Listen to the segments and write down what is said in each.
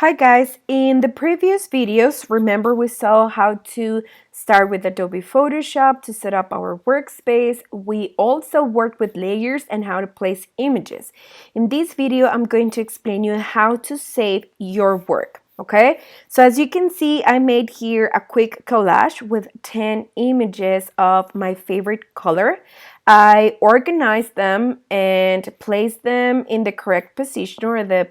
Hi guys, in the previous videos, remember we saw how to start with Adobe Photoshop to set up our workspace. We also worked with layers and how to place images. In this video, I'm going to explain you how to save your work. Okay, so as you can see, I made here a quick collage with 10 images of my favorite color. I organized them and placed them in the correct position or the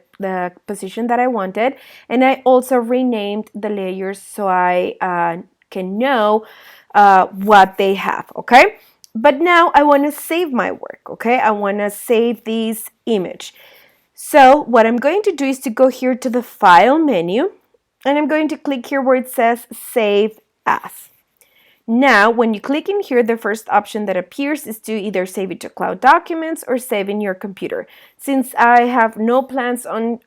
position that I wanted, and I also renamed the layers so I can know what they have, okay? But now I want to save my work, okay? I want to save this image. So what I'm going to do is to go here to the File menu, and I'm going to click here where it says Save As. Now, when you click in here, the first option that appears is to either save it to Cloud Documents or save in your computer. Since I have no plans on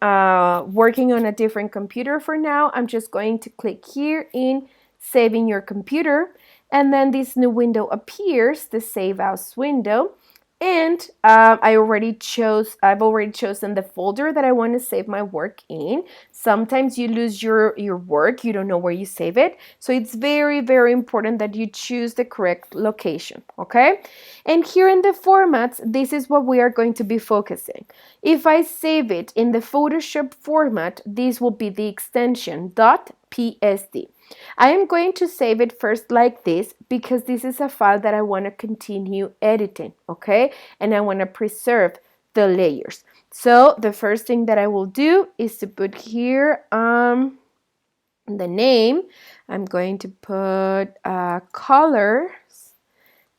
working on a different computer for now, I'm just going to click here in Save in your computer, and then this new window appears, the Save As window. And I've already chosen the folder that I want to save my work in. Sometimes you lose your work, you don't know where you save it. So it's very, very important that you choose the correct location, okay? And here in the formats, this is what we are going to be focusing. If I save it in the Photoshop format, this will be the extension .PSD. I am going to save it first like this because this is a file that I want to continue editing, okay? And I want to preserve the layers. So the first thing that I will do is to put here the name. I'm going to put colors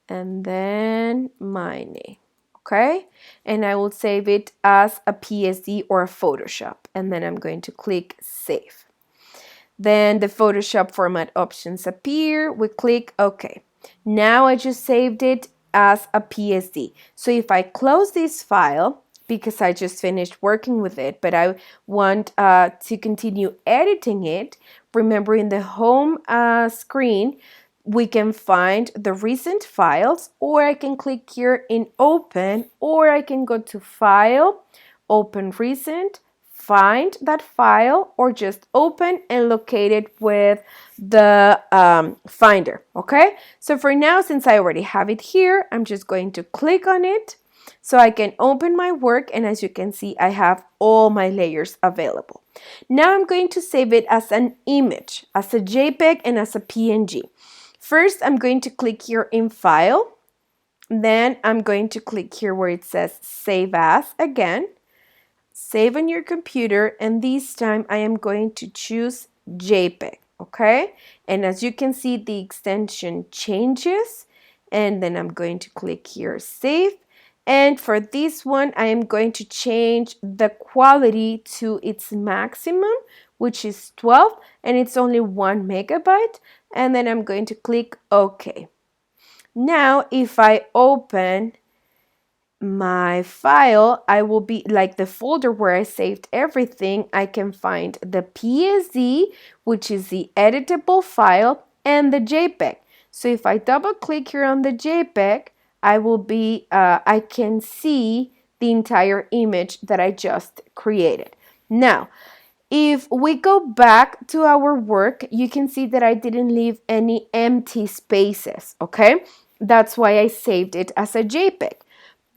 and then my name, okay? And I will save it as a PSD or a Photoshop, and then I'm going to click Save. Then the Photoshop format options appear. We click OK. Now I just saved it as a PSD. So if I close this file, because I just finished working with it, but I want to continue editing it, remember in the home screen, we can find the recent files, or I can click here in Open, or I can go to File, Open Recent, find that file, or just open and locate it with the Finder, okay? So for now, since I already have it here, I'm just going to click on it so I can open my work, and as you can see, I have all my layers available. Now I'm going to save it as an image, as a JPEG and as a PNG. First, I'm going to click here in File, then I'm going to click here where it says Save As again. Save on your computer, and this time I am going to choose JPEG, okay? And as you can see, the extension changes, and then I'm going to click here Save. And for this one, I am going to change the quality to its maximum, which is 12, and it's only 1 megabyte. And then I'm going to click OK. Now, if I open my file, I will be like the folder where I saved everything. I can find the PSD, which is the editable file, and the JPEG. So if I double click here on the JPEG, I can see the entire image that I just created. Now, if we go back to our work, you can see that I didn't leave any empty spaces, okay? That's why I saved it as a JPEG.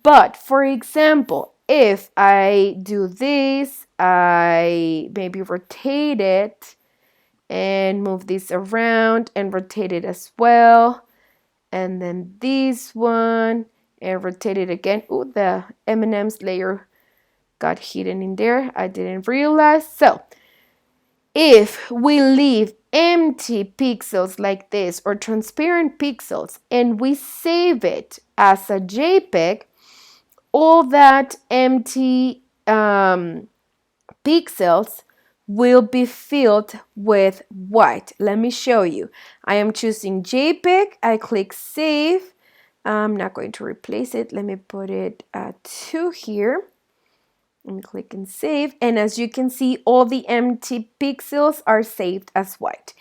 But for example, if I do this, I maybe rotate it and move this around and rotate it as well. And then this one and rotate it again. Oh, the M&M's layer got hidden in there. I didn't realize. So if we leave empty pixels like this or transparent pixels and we save it as a JPEG, all that empty pixels will be filled with white. Let me show you. I am choosing JPEG. I click Save. I'm not going to replace it. Let me put it 2 here. And click and Save. And as you can see, all the empty pixels are saved as white.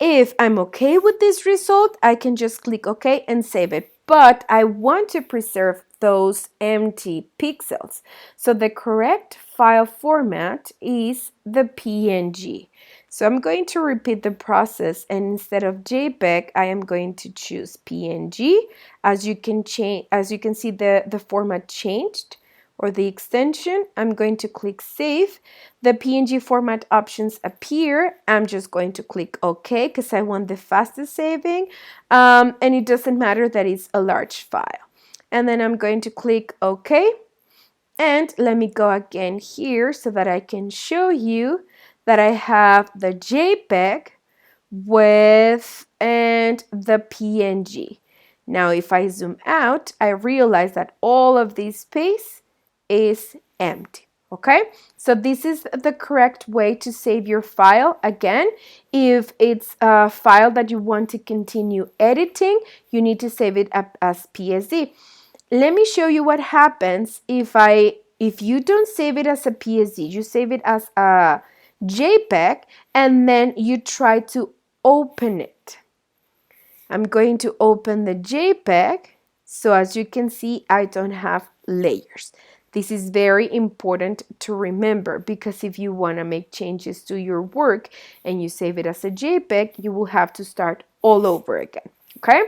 If I'm okay with this result, I can just click OK and save it. but I want to preserve those empty pixels. So the correct file format is the PNG. So I'm going to repeat the process, and instead of JPEG, I am going to choose PNG. As you can see, the format changed, or the extension. I'm going to click Save. The PNG format options appear. I'm just going to click OK because I want the fastest saving, and it doesn't matter that it's a large file. And then I'm going to click OK. And let me go again here so that I can show you that I have the JPEG with and the PNG. Now, if I zoom out, I realize that all of this space is empty. Okay, so this is the correct way to save your file. Again, if it's a file that you want to continue editing, you need to save it up as PSD. Let me show you what happens if you don't save it as a PSD, you save it as a JPEG, and then you try to open it. I'm going to open the JPEG. So as you can see, I don't have layers. This is very important to remember, because if you want to make changes to your work and you save it as a JPEG, you will have to start all over again. Okay?